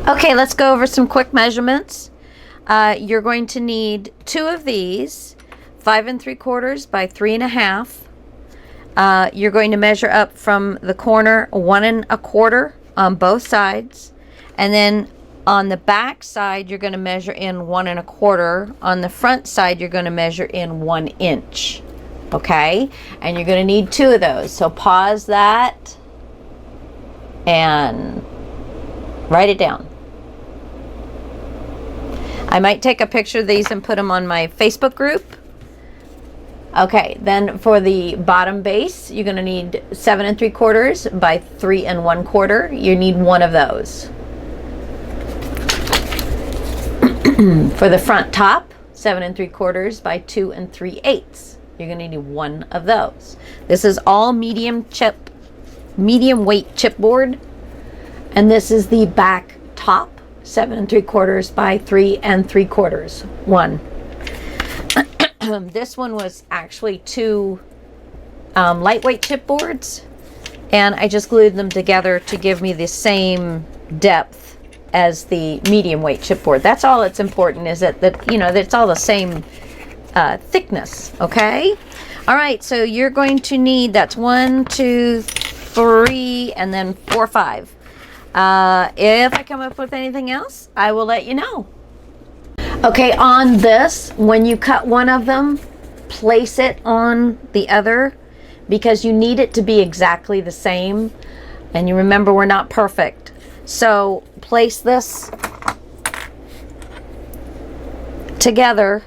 Okay, let's go over some quick measurements. You're going to need 2 of these, 5 3/4 by 3 1/2. You're going to measure up from the corner 1 1/4 on both sides, and then on the back side you're going to measure in 1 1/4. On the front side you're going to measure in 1 inch. Okay, and you're going to need 2 of those. So pause that and write it down. I might take a picture of these and put them on my Facebook group. Okay, then for the bottom base, you're going to need 7 3/4 by 3 1/4. You need 1 of those. For the front top, 7 3/4 by 2 3/8. You're going to need 1 of those. This is all medium weight chipboard, and this is the back top. 7 3/4 by 3 3/4. 1. This one was actually 2 lightweight chipboards, and I just glued them together to give me the same depth as the medium weight chipboard. That's all it's important, is that it's all the same thickness. Okay. All right. So you're going to need, that's 1 2 3 and then 4 5. If I come up with anything else, I will let you know. Okay, on this, when you cut one of them, place it on the other, because you need it to be exactly the same. And you remember, we're not perfect. So place this together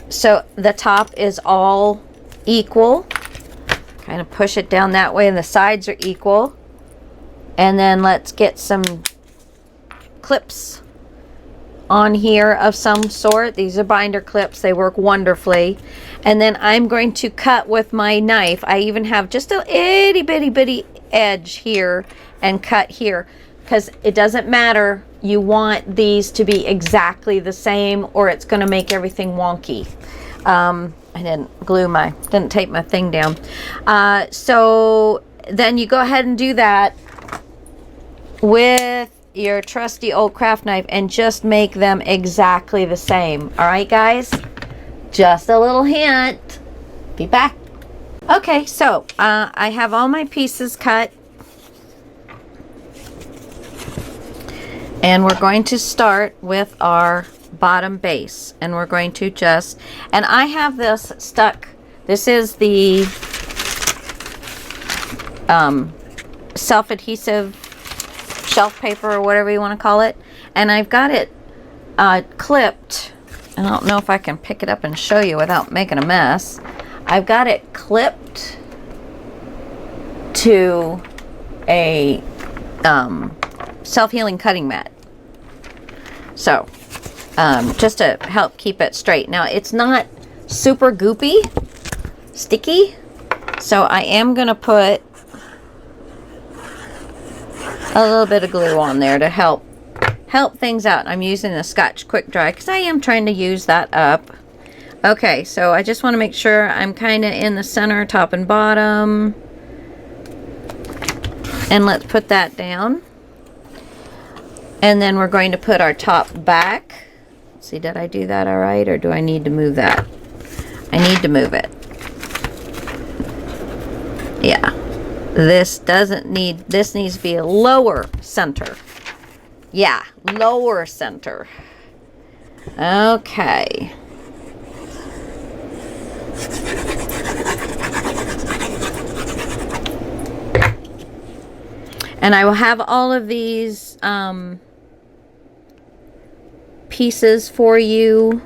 so the top is all equal. Kind of push it down that way and the sides are equal. And then let's get some clips on here of some sort. These are binder clips. They work wonderfully. And then I'm going to cut with my knife. I even have just a itty bitty edge here and cut here, because it doesn't matter. You want these to be exactly the same, or it's going to make everything wonky. I didn't tape my thing down. So then you go ahead and do that with your trusty old craft knife and just make them exactly the same. All right, guys, just a little hint. Be back. Okay, so I have all my pieces cut, and we're going to start with our bottom base, and we're going to and I have this stuck. This is the self-adhesive shelf paper, or whatever you want to call it, and I've got it clipped. I don't know if I can pick it up and show you without making a mess. I've got it clipped to a self-healing cutting mat, so just to help keep it straight. Now, it's not super goopy, sticky, so I am gonna put a little bit of glue on there to help things out. I'm using the Scotch Quick Dry because I am trying to use that up. Okay, so I just want to make sure I'm kind of in the center, top and bottom. And let's put that down. And then we're going to put our top back. Let's see, did I do that all right, or do I need to move that? I need to move it. Yeah. This needs to be a lower center. Yeah, lower center. Okay. And I will have all of these pieces for you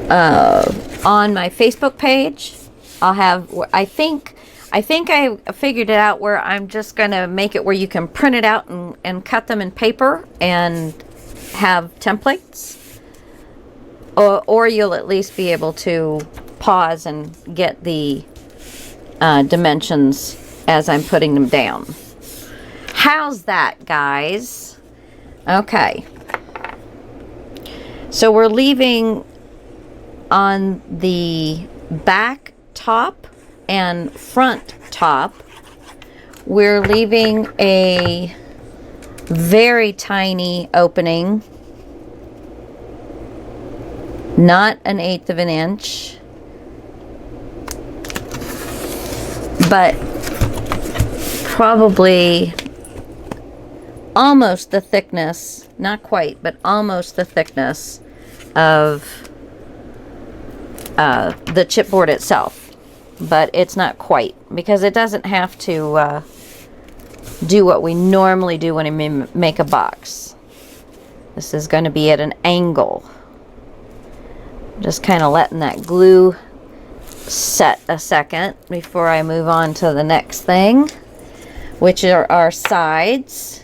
on my Facebook page. I'll have, I think I figured it out where I'm just going to make it where you can print it out and cut them in paper and have templates. Or you'll at least be able to pause and get the dimensions as I'm putting them down. How's that, guys? Okay. So we're leaving on the back top and front top we're leaving a very tiny opening, not an 1/8 of an inch, but probably almost the thickness, not quite, but almost the thickness of the chipboard itself. But it's not quite, because it doesn't have to do what we normally do when we make a box. This is going to be at an angle. Just kind of letting that glue set a second before I move on to the next thing, which are our sides.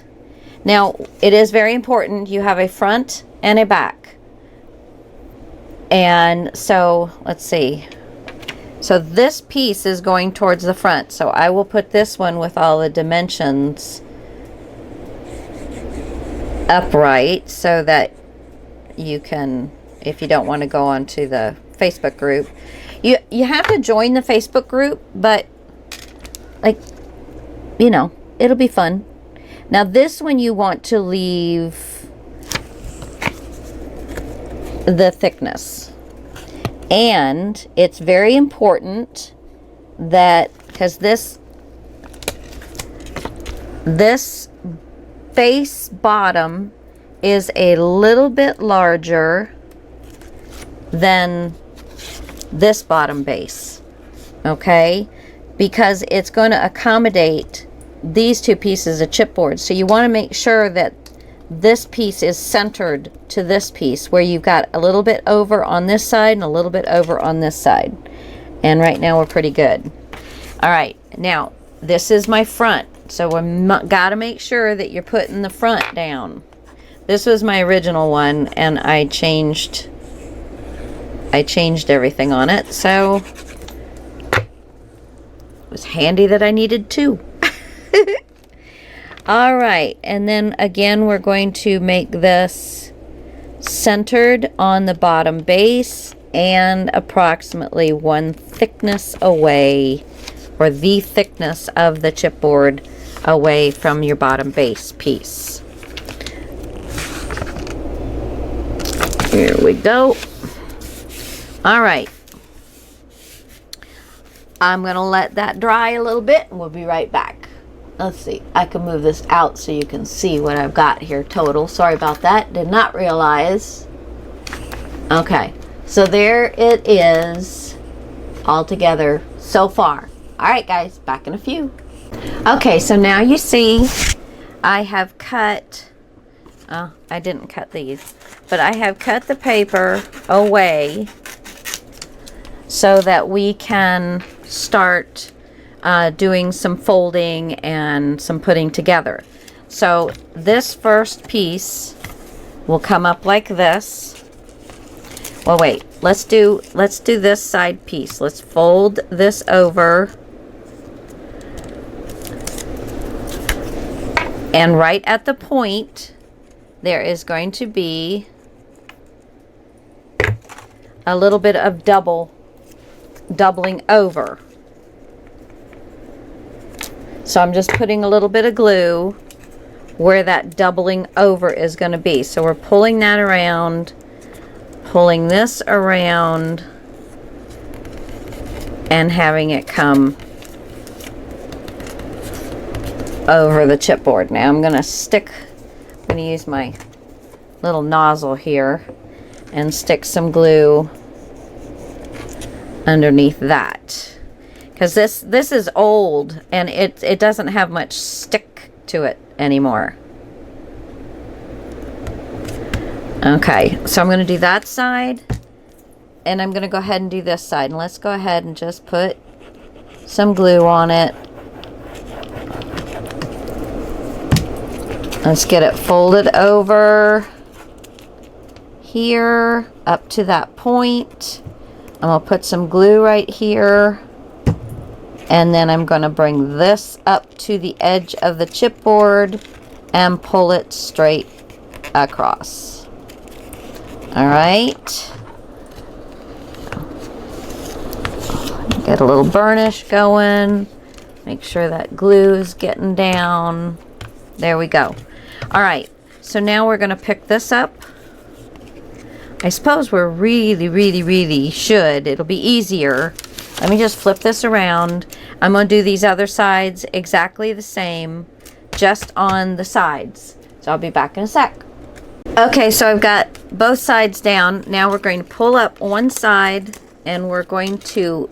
Now, it is very important you have a front and a back. And so, let's see. So this piece is going towards the front. So I will put this one with all the dimensions upright so that you can, if you don't want to go onto the Facebook group, you have to join the Facebook group, but like, you know, it'll be fun. Now this one you want to leave the thickness. And it's very important that, because this base bottom is a little bit larger than this bottom base, okay? Because it's going to accommodate these two pieces of chipboard. So you want to make sure that this piece is centered to this piece, where you've got a little bit over on this side and a little bit over on this side. And right now we're pretty good. All right, now this is my front. So we got to make sure that you're putting the front down. This was my original one, and I changed everything on it. So it was handy that I needed two. All right, and then again, we're going to make this centered on the bottom base and approximately one thickness away, or the thickness of the chipboard away from your bottom base piece. Here we go. All right. I'm going to let that dry a little bit, and we'll be right back. Let's see, I can move this out so you can see what I've got here total. Sorry about that, did not realize. Okay, so there it is all together so far. All right, guys, back in a few. Okay, so now you see I have cut, I didn't cut these, but I have cut the paper away so that we can start doing some folding and some putting together. So this first piece will come up like this. Well, wait, let's do this side piece. Let's fold this over. And right at the point, there is going to be a little bit of doubling over. So I'm just putting a little bit of glue where that doubling over is going to be. So we're pulling that around, pulling this around, and having it come over the chipboard. Now I'm going to use my little nozzle here and stick some glue underneath that. Because this is old, and it doesn't have much stick to it anymore. Okay, so I'm going to do that side, and I'm going to go ahead and do this side. And let's go ahead and just put some glue on it. Let's get it folded over here up to that point. I'm going to put some glue right here. And then I'm going to bring this up to the edge of the chipboard and pull it straight across. All right. Get a little burnish going. Make sure that glue is getting down. There we go. All right, so now we're gonna pick this up. I suppose we're really should. It'll be easier. Let me just flip this around. I'm gonna do these other sides exactly the same, just on the sides. So I'll be back in a sec. Okay, so I've got both sides down. Now we're going to pull up one side and we're going to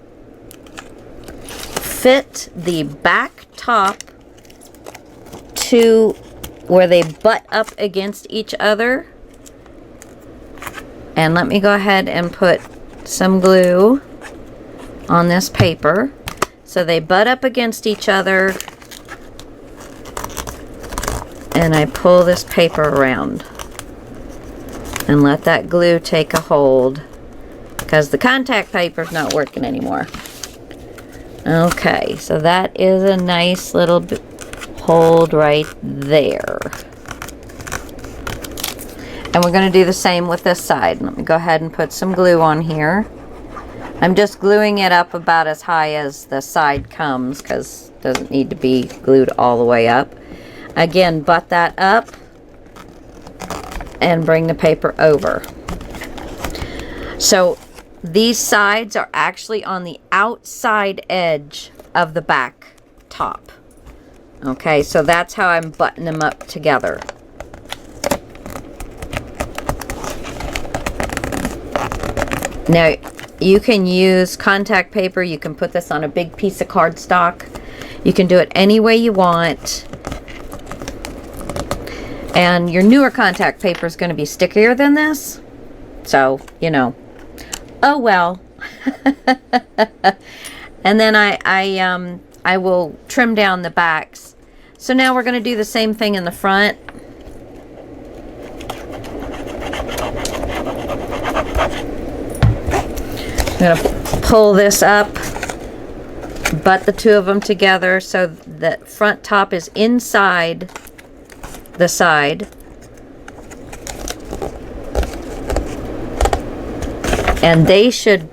fit the back top to where they butt up against each other. And let me go ahead and put some glue on this paper so they butt up against each other, and I pull this paper around and let that glue take a hold because the contact paper is not working anymore. Okay, so that is a nice little hold right there. And we're going to do the same with this side. Let me go ahead and put some glue on here. I'm just gluing it up about as high as the side comes because it doesn't need to be glued all the way up. Again, butt that up and bring the paper over. So these sides are actually on the outside edge of the back top. Okay, so that's how I'm buttoning them up together. Now, you can use contact paper. You can put this on a big piece of cardstock. You can do it any way you want. And your newer contact paper is going to be stickier than this. So, you know. Oh, well. And then I will trim down the backs. So now we're going to do the same thing in the front. I'm going to pull this up, butt the two of them together so that front top is inside the side. And they should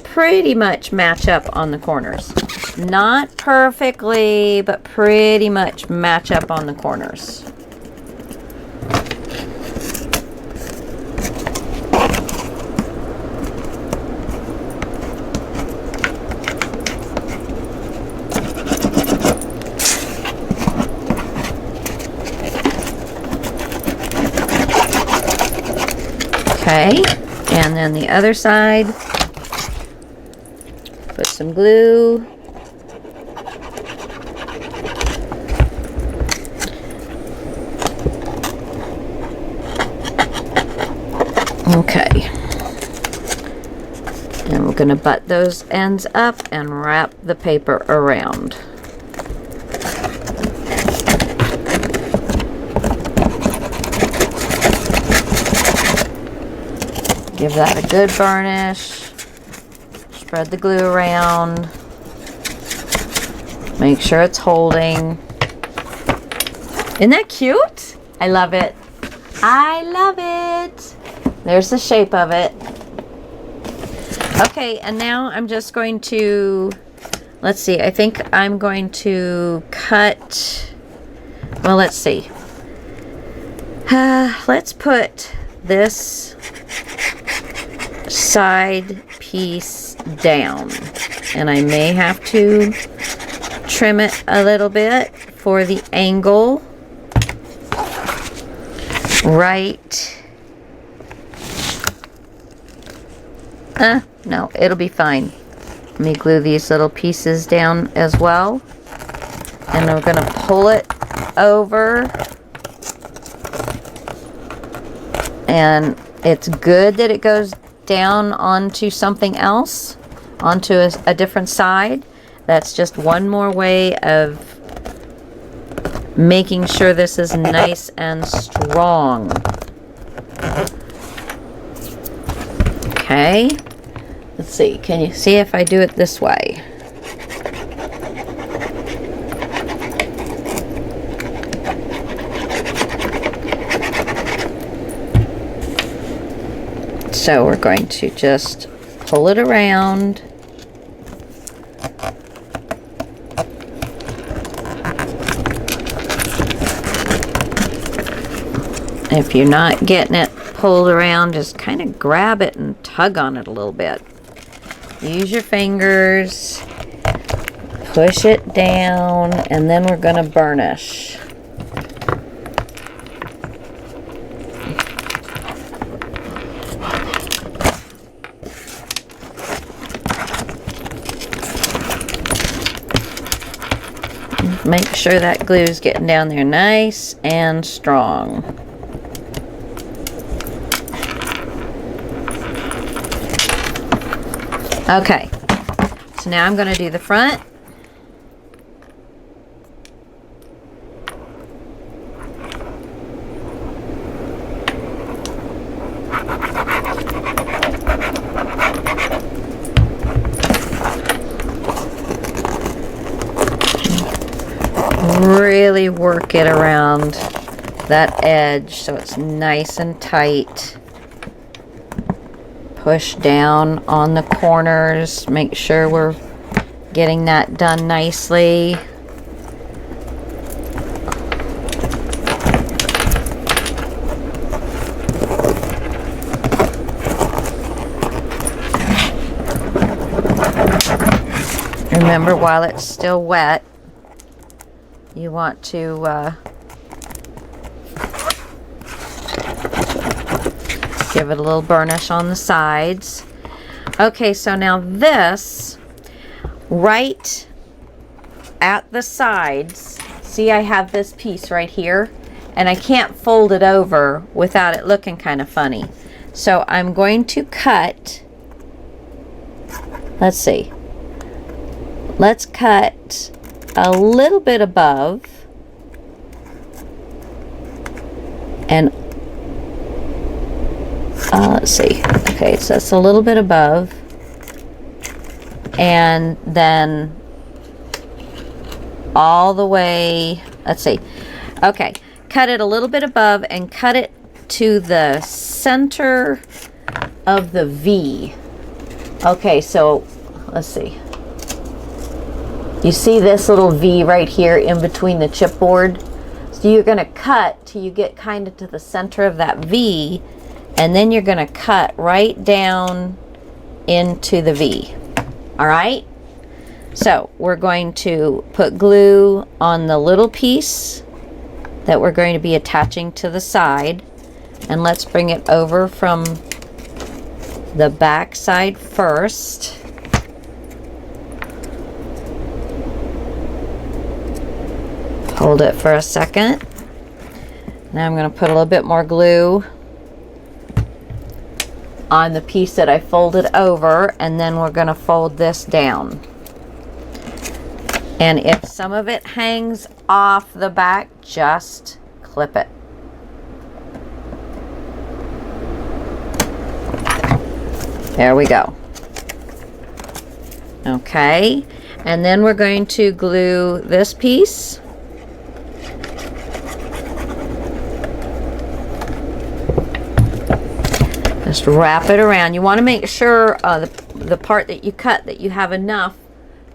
pretty much match up on the corners. Not perfectly, but pretty much match up on the corners. Okay, and then the other side, put some glue. Okay, and we're going to butt those ends up and wrap the paper around. Give that a good burnish. Spread the glue around. Make sure it's holding. Isn't that cute? I love it. I love it. There's the shape of it. Okay, and now I'm just going to, let's see, I think I'm going to cut, well, let's see. Let's put this side piece down, and I may have to trim it a little bit for the angle right. No, it'll be fine. Let me glue these little pieces down as well, and we're going to pull it over, and it's good that it goes down onto something else, onto a different side. That's just one more way of making sure this is nice and strong. Okay, let's see, can you see if I do it this way? So we're going to just pull it around. If you're not getting it pulled around, just kind of grab it and tug on it a little bit. Use your fingers, push it down, and then we're going to burnish. Make sure that glue is getting down there nice and strong. Okay, so now I'm going to do the front. Really work it around that edge so it's nice and tight. Push down on the corners. Make sure we're getting that done nicely. Remember, while it's still wet, you want to give it a little burnish on the sides. Okay, so now this, right at the sides, see I have this piece right here, and I can't fold it over without it looking kind of funny. So I'm going to cut, let's see, let's cut a little bit above and let's see, okay, so that's a little bit above, and then all the way, let's see, okay, cut it a little bit above and cut it to the center of the V. Okay, so let's see, you see this little V right here in between the chipboard? So you're going to cut till you get kind of to the center of that V, and then you're going to cut right down into the V. All right? So we're going to put glue on the little piece that we're going to be attaching to the side, and let's bring it over from the back side first. Hold it for a second. Now I'm going to put a little bit more glue on the piece that I folded over, and then we're going to fold this down. And if some of it hangs off the back, just clip it. There we go. Okay, and then we're going to glue this piece. Just wrap it around. You want to make sure the part that you cut, that you have enough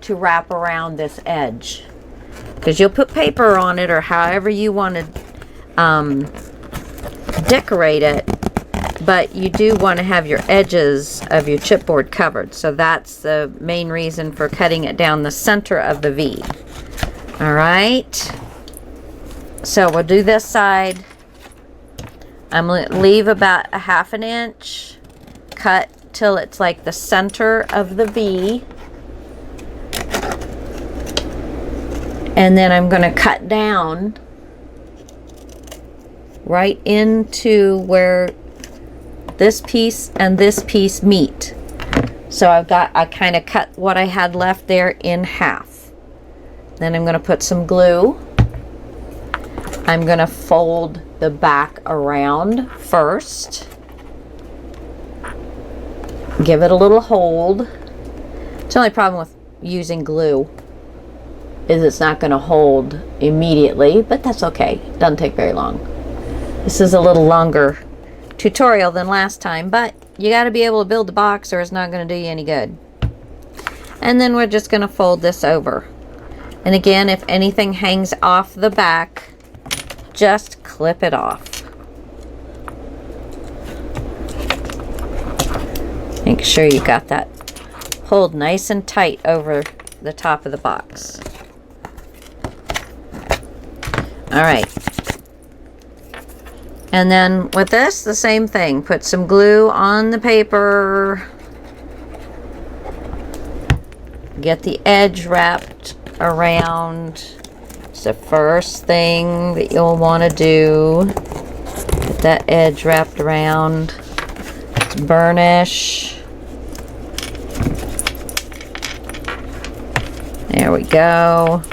to wrap around this edge, because you'll put paper on it or however you want to decorate it, but you do want to have your edges of your chipboard covered. So that's the main reason for cutting it down the center of the V. All right, so we'll do this side. I'm going to leave about a ½ inch, cut till it's like the center of the V, and then I'm going to cut down right into where this piece and this piece meet. So I kind of cut what I had left there in half. Then I'm going to put some glue. I'm going to fold the back around first. Give it a little hold. The only problem with using glue is it's not going to hold immediately, but that's okay. It doesn't take very long. This is a little longer tutorial than last time, but you got to be able to build the box or it's not going to do you any good. And then we're just going to fold this over. And again, if anything hangs off the back, just clip it off. Make sure you got that pulled nice and tight over the top of the box. All right. And then with this, the same thing. Put some glue on the paper. Get the edge wrapped around. It's the first thing that you'll want to do. Get that edge wrapped around. Let's burnish. There we go.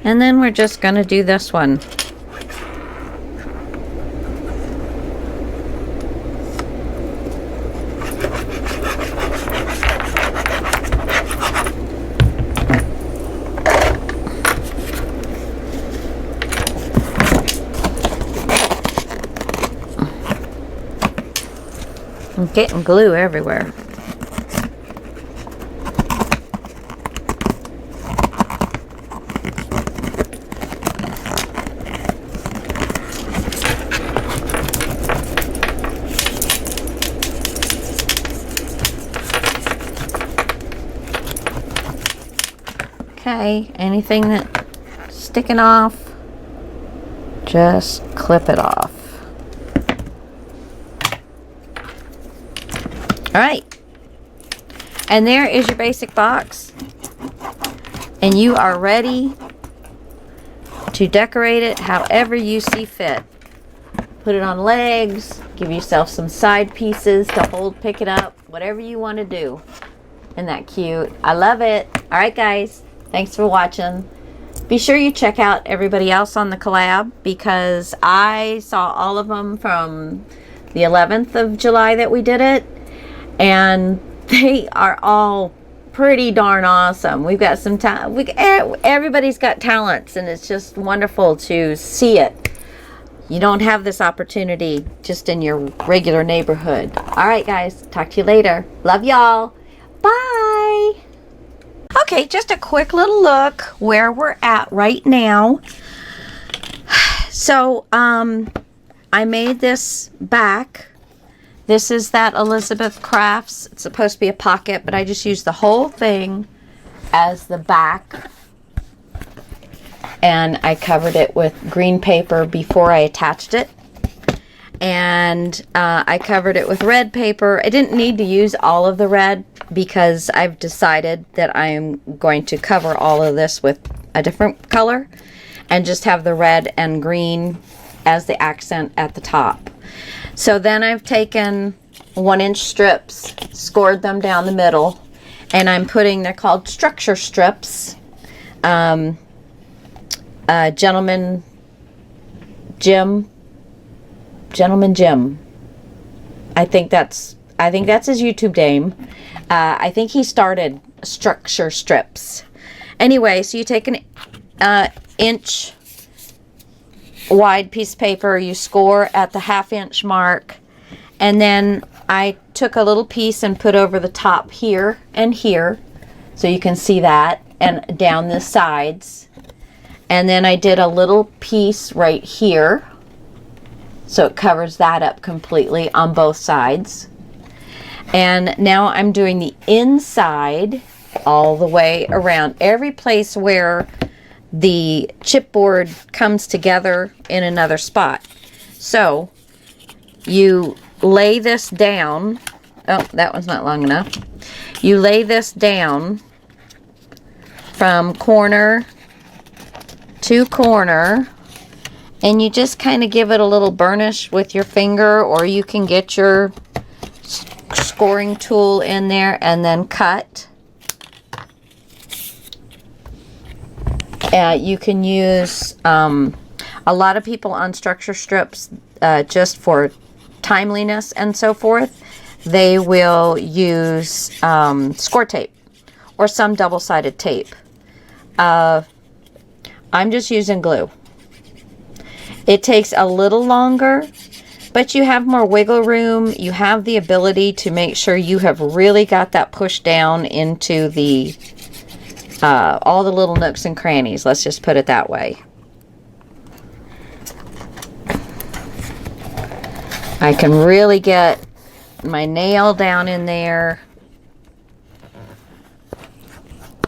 And then we're just going to do this one. I'm getting glue everywhere. Okay, anything that's sticking off, just clip it off. All right, and there is your basic box, and you are ready to decorate it however you see fit. Put it on legs, give yourself some side pieces to pick it up, whatever you want to do. Isn't that cute? I love it. All right, guys, thanks for watching. Be sure you check out everybody else on the collab, because I saw all of them from the 11th of July that we did it. And they are all pretty darn awesome. We've got some talent. Everybody's got talents, and it's just wonderful to see it. You don't have this opportunity just in your regular neighborhood. All right, guys. Talk to you later. Love y'all. Bye. Okay, just a quick little look where we're at right now. So, I made this back. This is that Elizabeth Crafts. It's supposed to be a pocket, but I just used the whole thing as the back. And I covered it with green paper before I attached it. And I covered it with red paper. I didn't need to use all of the red because I've decided that I am going to cover all of this with a different color and just have the red and green as the accent at the top. So then I've taken 1-inch strips, scored them down the middle, and I'm putting, they're called structure strips. Gentleman Jim. I think that's his YouTube name. I think he started structure strips. Anyway, so you take an inch wide piece of paper, you score at the 1/2 inch mark, and then I took a little piece and put over the top here and here, so you can see that, and down the sides. And then I did a little piece right here, so it covers that up completely on both sides. And now I'm doing the inside all the way around, every place where the chipboard comes together in another spot. So you lay this down. Oh, that one's not long enough. You lay this down from corner to corner, and you just kind of give it a little burnish with your finger, or you can get your scoring tool in there and then cut. You can use a lot of people on structure strips just for timeliness and so forth. They will use score tape or some double-sided tape. I'm just using glue. It takes a little longer, but you have more wiggle room. You have the ability to make sure you have really got that pushed down into the all the little nooks and crannies. Let's just put it that way. I can really get my nail down in there.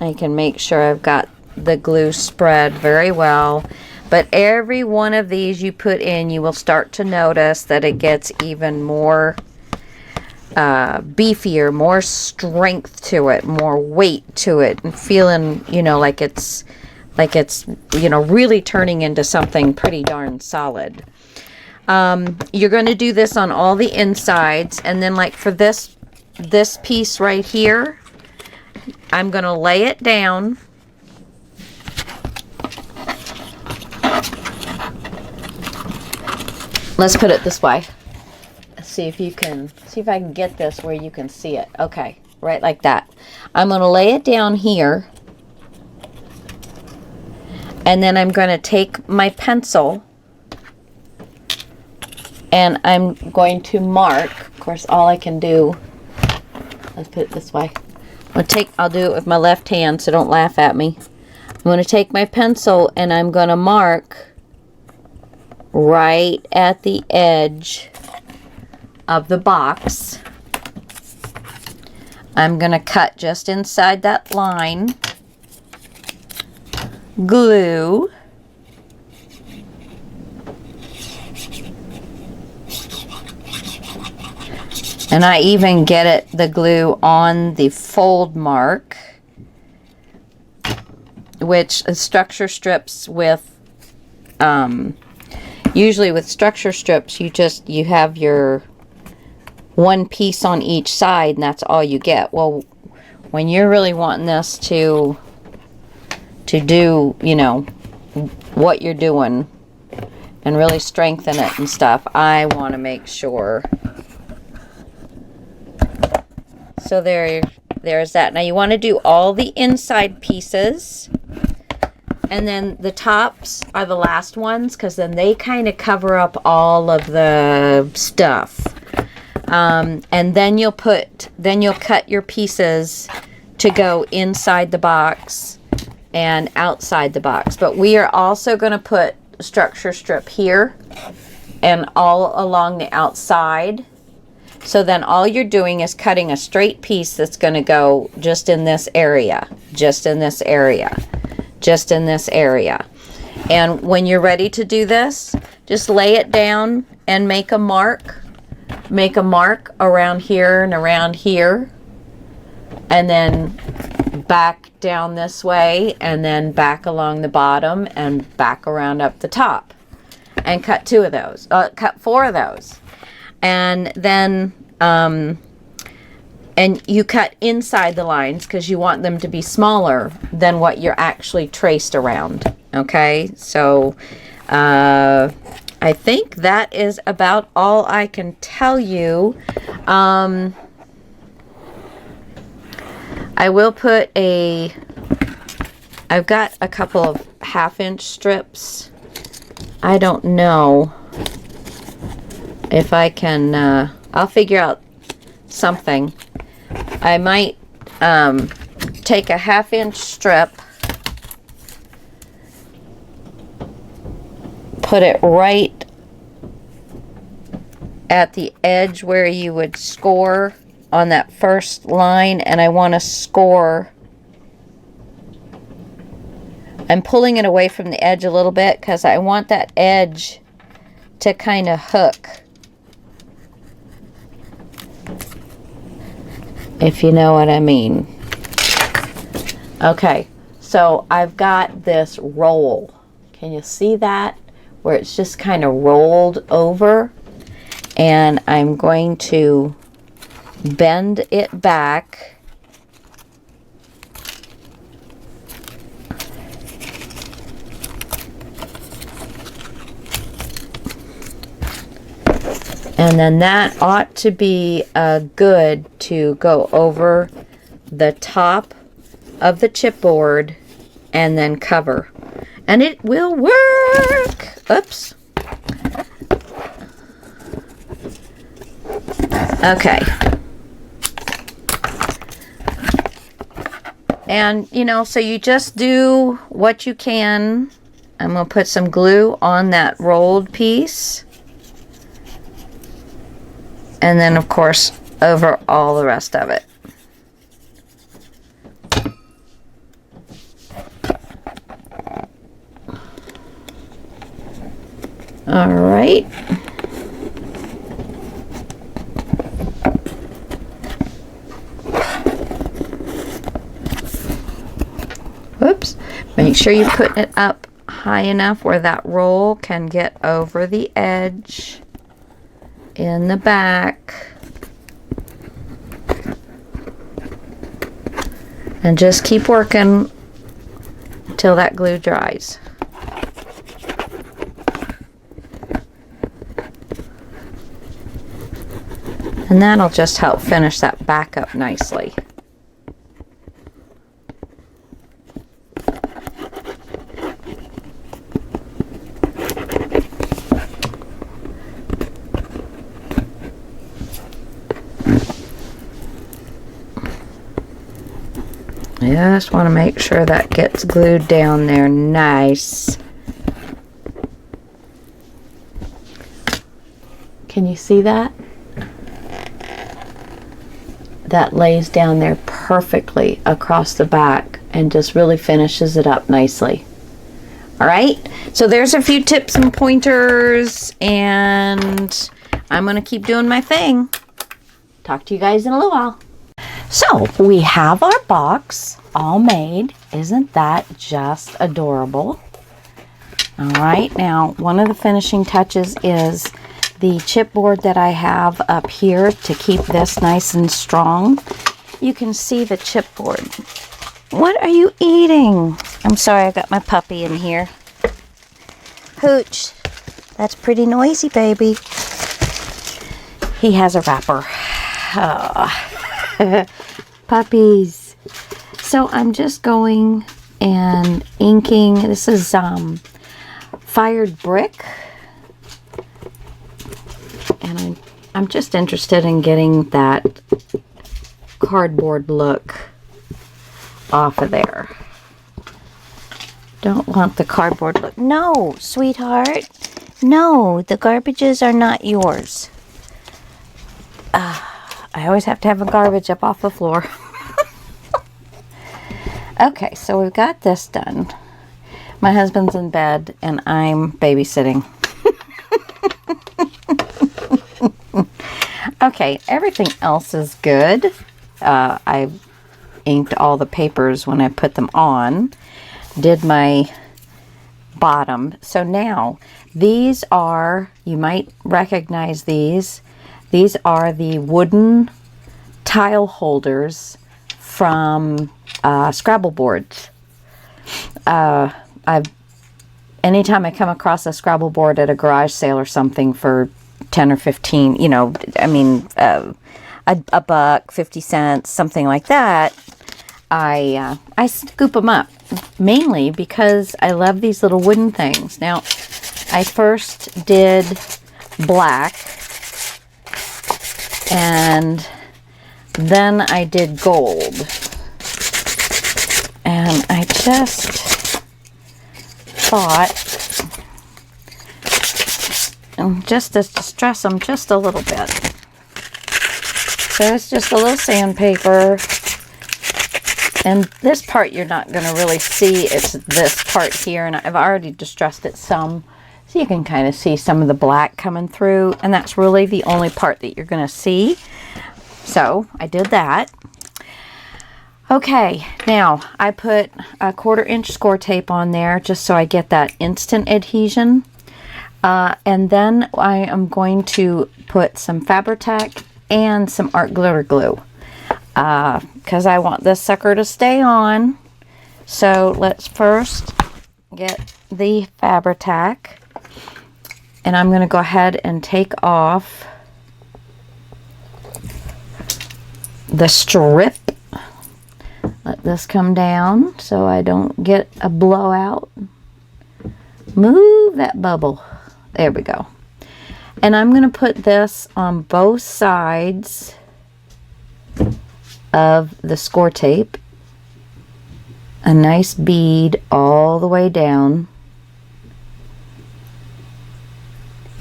I can make sure I've got the glue spread very well. But every one of these you put in, you will start to notice that it gets even more beefier, more strength to it, more weight to it, and feeling, you know, like it's, you know, really turning into something pretty darn solid. You're going to do this on all the insides, and then like for this piece right here, I'm going to lay it down. Let's put it this way. See if I can get this where you can see it. Okay, right like that. I'm going to lay it down here, and then I'm going to take my pencil and I'm going to mark. Of course, all I can do, let's put it this way. I'll do it with my left hand, so don't laugh at me. I'm going to take my pencil and I'm going to mark right at the edge of the box. I'm going to cut just inside that line, glue, and I even get the glue on the fold mark, which structure strips with usually with structure strips, you have your one piece on each side, and that's all you get. Well, when you're really wanting this to do, you know, what you're doing and really strengthen it and stuff, I want to make sure. So there's that. Now you want to do all the inside pieces. And then the tops are the last ones, because then they kind of cover up all of the stuff. And then you'll cut your pieces to go inside the box and outside the box. But we are also going to put structure strip here and all along the outside. So then all you're doing is cutting a straight piece that's going to go just in this area, just in this area, just in this area. And when you're ready to do this, just lay it down and make a mark. Make a mark around here and around here, and then back down this way, and then back along the bottom and back around up the top, and cut cut 4 of those. And then and you cut inside the lines because you want them to be smaller than what you're actually traced around. Okay, so I think that is about all I can tell you. I will put I've got a couple of 1/2-inch strips. I don't know if I can, I'll figure out something. I might take a 1/2-inch strip, put it right at the edge where you would score on that first line, and I want to score. I'm pulling it away from the edge a little bit because I want that edge to kind of hook, if you know what I mean. Okay, so I've got this roll. Can you see that? Where it's just kind of rolled over, and I'm going to bend it back and then that ought to be good to go over the top of the chipboard and then cover, and it will work. Oops. Okay. And, you know, so you just do what you can. I'm going to put some glue on that rolled piece. And then, of course, over all the rest of it. All right. Whoops. Make sure you put it up high enough where that roll can get over the edge in the back. And just keep working until that glue dries. And that'll just help finish that back up nicely. Just want to make sure that gets glued down there nice. Can you see that? That lays down there perfectly across the back and just really finishes it up nicely. All right, so there's a few tips and pointers, and I'm going to keep doing my thing. Talk to you guys in a little while. So we have our box all made. Isn't that just adorable? All right, now one of the finishing touches is the chipboard that I have up here to keep this nice and strong. You can see the chipboard. What are you eating? I'm sorry, I got my puppy in here. Hooch, that's pretty noisy, baby. He has a wrapper. Oh. Puppies. So I'm just going and inking. This is fired brick. And I'm just interested in getting that cardboard look off of there. Don't want the cardboard look. No, sweetheart. No, the garbages are not yours. I always have to have a garbage up off the floor. Okay, so we've got this done. My husband's in bed and I'm babysitting. Okay, everything else is good. I inked all the papers when I put them on. Did my bottom. So now, these are, you might recognize these. These are the wooden tile holders from Scrabble boards. Anytime I come across a Scrabble board at a garage sale or something for 10 or 15, you know, I mean, a buck, 50 cents, something like that, I scoop them up, mainly because I love these little wooden things. Now, I first did black, and then I did gold, and I just thought, just to stress them just a little bit. So it's just a little sandpaper, and this part you're not going to really see. It's this part here, and I've already distressed it some, so you can kind of see some of the black coming through, and that's really the only part that you're going to see. So I did that. Okay, now I put a 1/4 inch score tape on there just so I get that instant adhesion. And then I am going to put some Fabri-Tac and some art glitter glue because I want this sucker to stay on. So let's first get the Fabri-Tac, and I'm going to go ahead and take off the strip. Let this come down so I don't get a blowout. Move that bubble. There we go. And I'm going to put this on both sides of the score tape. A nice bead all the way down.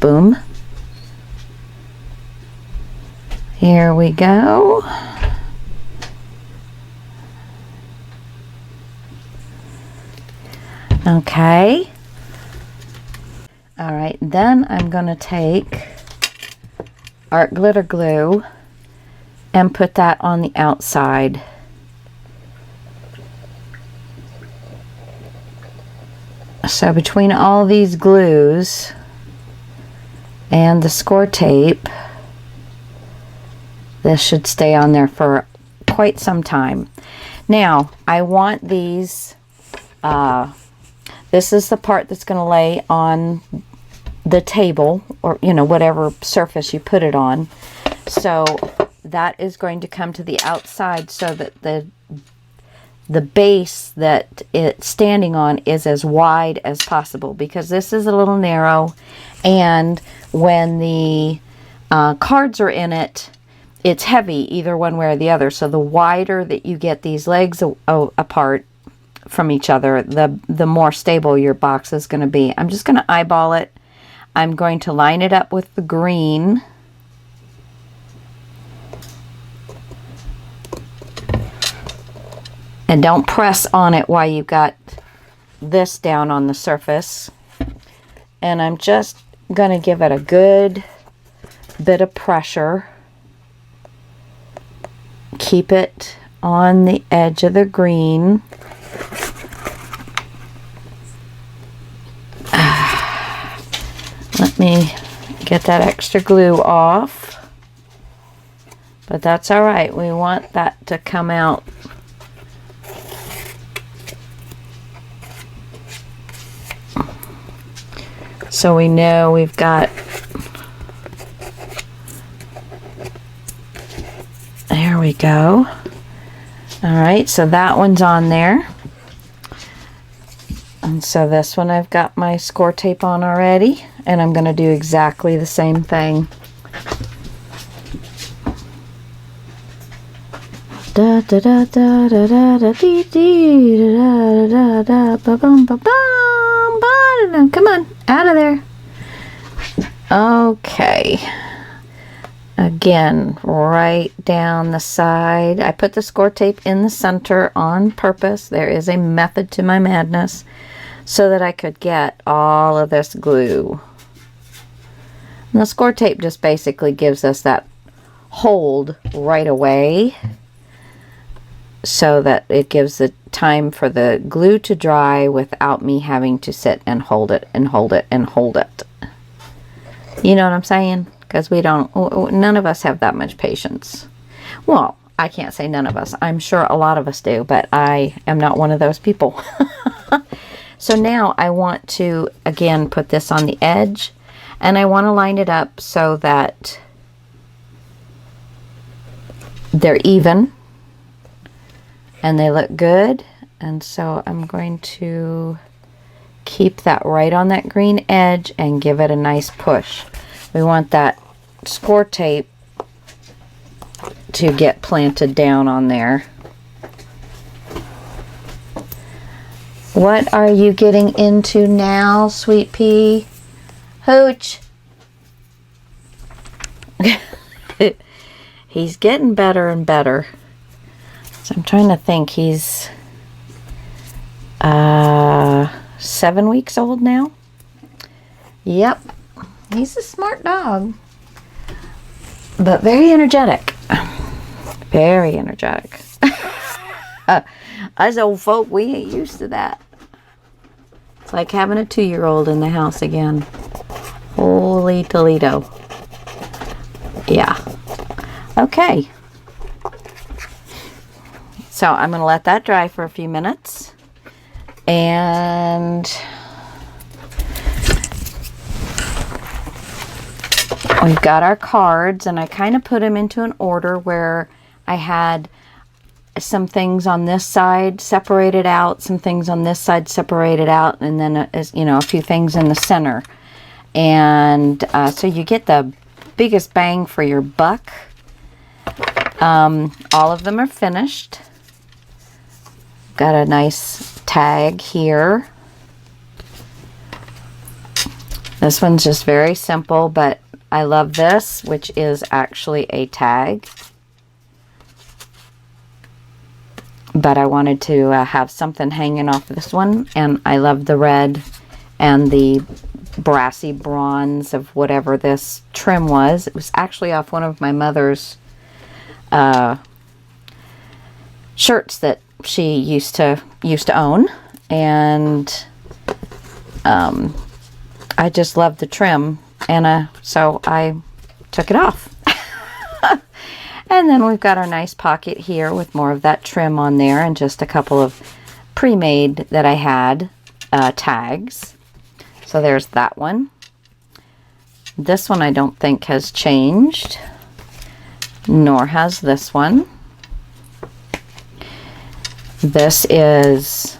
Boom. Here we go. Okay. All right, then I'm going to take art glitter glue and put that on the outside. So between all these glues and the score tape, this should stay on there for quite some time. Now, I want these, this is the part that's going to lay on the table, or you know, whatever surface you put it on. So that is going to come to the outside so that the base that it's standing on is as wide as possible, because this is a little narrow, and when the cards are in it, it's heavy either one way or the other. So the wider that you get these legs apart from each other, the more stable your box is going to be. I'm just going to eyeball it. I'm going to line it up with the green. And don't press on it while you've got this down on the surface. And I'm just going to give it a good bit of pressure. Keep it on the edge of the green. Let me get that extra glue off. But that's all right. We want that to come out. So we know we've got, there we go. All right, so that one's on there. And so this one I've got my score tape on already, and I'm going to do exactly the same thing. Da da da da da da da dee dee da da da da ba bum ba bum ba. Come on, out of there. Okay. Again, right down the side. I put the score tape in the center on purpose. There is a method to my madness, so that I could get all of this glue. And the score tape just basically gives us that hold right away, so that it gives the time for the glue to dry without me having to sit and hold it and hold it and hold it. You know what I'm saying? Because none of us have that much patience. Well, I can't say none of us. I'm sure a lot of us do, but I am not one of those people. So now I want to, again, put this on the edge, and I want to line it up so that they're even and they look good. And so I'm going to keep that right on that green edge and give it a nice push. We want that score tape to get planted down on there. What are you getting into now, sweet pea? Hooch. He's getting better and better. So I'm trying to think. He's 7 weeks old now. Yep. He's a smart dog. But very energetic. Very energetic. Us old folk, we ain't used to that. It's like having a 2-year-old in the house again. Holy Toledo. Yeah. Okay. So I'm going to let that dry for a few minutes. And we've got our cards, and I kind of put them into an order where I had some things on this side separated out, some things on this side separated out, and then a few things in the center. And so you get the biggest bang for your buck. All of them are finished. Got a nice tag here. This one's just very simple, but I love this, which is actually a tag. But I wanted to have something hanging off this one. And I love the red and the brassy bronze of whatever this trim was. It was actually off one of my mother's shirts that she used to own. And I just love the trim. And so I took it off. And then we've got our nice pocket here with more of that trim on there and just a couple of pre-made that I had tags. So there's that one. This one I don't think has changed, nor has this one. This is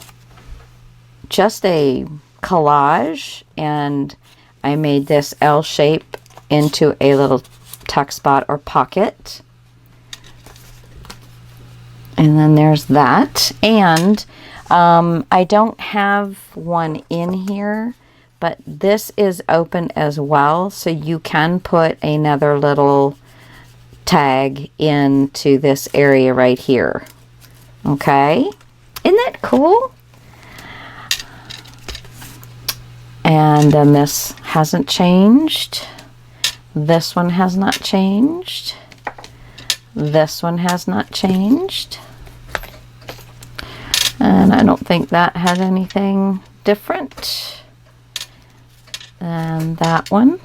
just a collage, and I made this L shape into a little tuck spot or pocket. And then there's that. And I don't have one in here, but this is open as well. So you can put another little tag into this area right here. Okay. Isn't that cool? And then this hasn't changed. This one has not changed. This one has not changed. And I don't think that had anything different. And that one.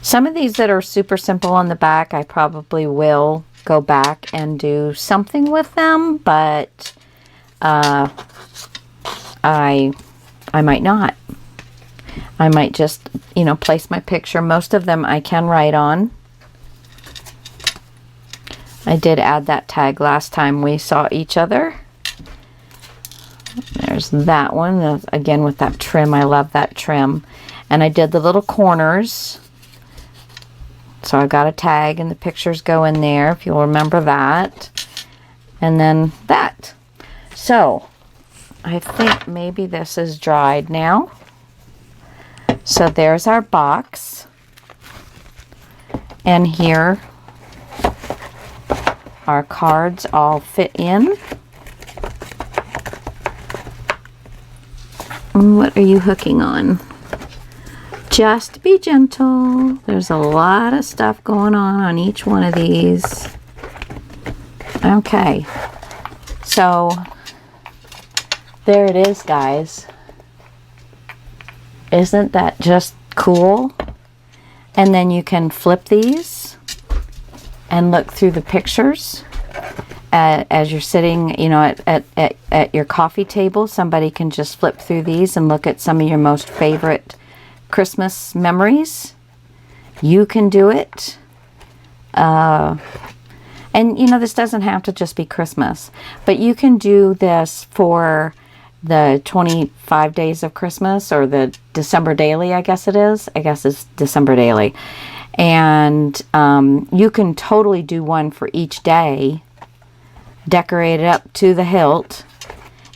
Some of these that are super simple on the back, I probably will go back and do something with them, but I might not. I might just, you know, place my picture. Most of them I can write on. I did add that tag last time we saw each other. There's that one. Again, with that trim. I love that trim. And I did the little corners. So I got a tag and the pictures go in there, if you'll remember that. And then that. So I think maybe this is dried now. So there's our box. And here our cards all fit in. What are you hooking on? Just be gentle. There's a lot of stuff going on each one of these. Okay. So there it is, guys. Isn't that just cool? And then you can flip these and look through the pictures. As you're sitting, you know, at your coffee table, somebody can just flip through these and look at some of your most favorite Christmas memories. You can do it. And, you know, this doesn't have to just be Christmas, but you can do this for the 25 days of Christmas, or the December daily, I guess it is. I guess it's December daily. And you can totally do one for each day, decorate it up to the hilt,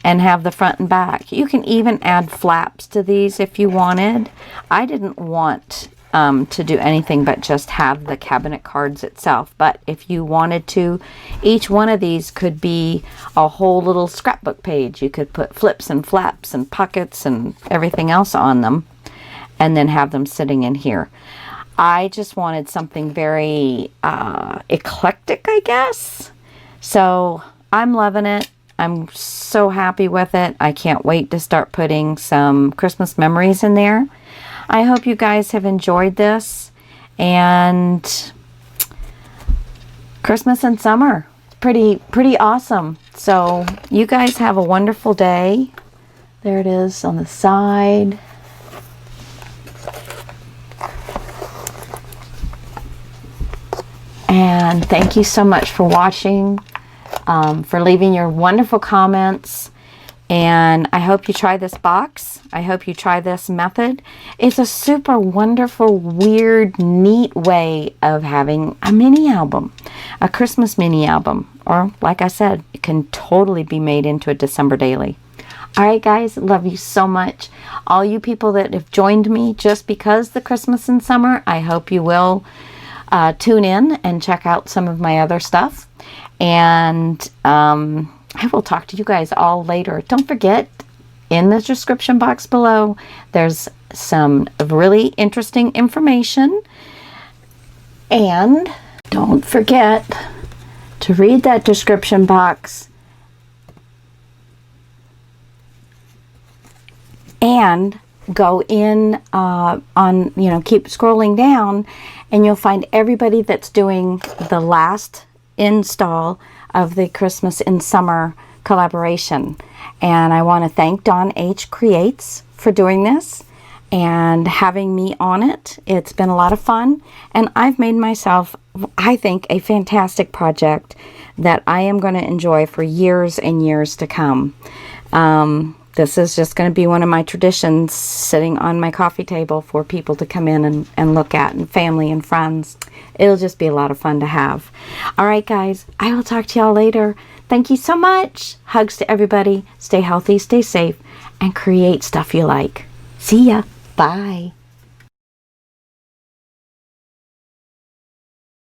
and have the front and back. You can even add flaps to these if you wanted. I didn't want to do anything but just have the cabinet cards itself. But if you wanted to, each one of these could be a whole little scrapbook page. You could put flips and flaps and pockets and everything else on them, and then have them sitting in here. I just wanted something very eclectic, I guess. So I'm loving it. I'm so happy with it. I can't wait to start putting some Christmas memories in there. I hope you guys have enjoyed this. And Christmas and summer. Pretty awesome. So you guys have a wonderful day. There it is on the side. And thank you so much for watching, for leaving your wonderful comments. And I hope you try this box. I hope you try this method. It's a super wonderful, weird, neat way of having a mini album, a Christmas mini album. Or, like I said, it can totally be made into a December daily. All right, guys, love you so much. All you people that have joined me just because the Christmas and summer, I hope you will tune in and check out some of my other stuff. And I will talk to you guys all later. Don't forget, in the description box below, there's some really interesting information. And don't forget to read that description box and go in keep scrolling down, and you'll find everybody that's doing the last install of the Christmas in Summer collaboration. And I want to thank Dawn H Creates for doing this and having me on it. It's been a lot of fun, and I've made myself, I think, a fantastic project that I am going to enjoy for years and years to come. This is just going to be one of my traditions, sitting on my coffee table for people to come in and look at, and family and friends. It'll just be a lot of fun to have. All right, guys, I will talk to y'all later. Thank you so much. Hugs to everybody. Stay healthy, stay safe, and create stuff you like. See ya. Bye.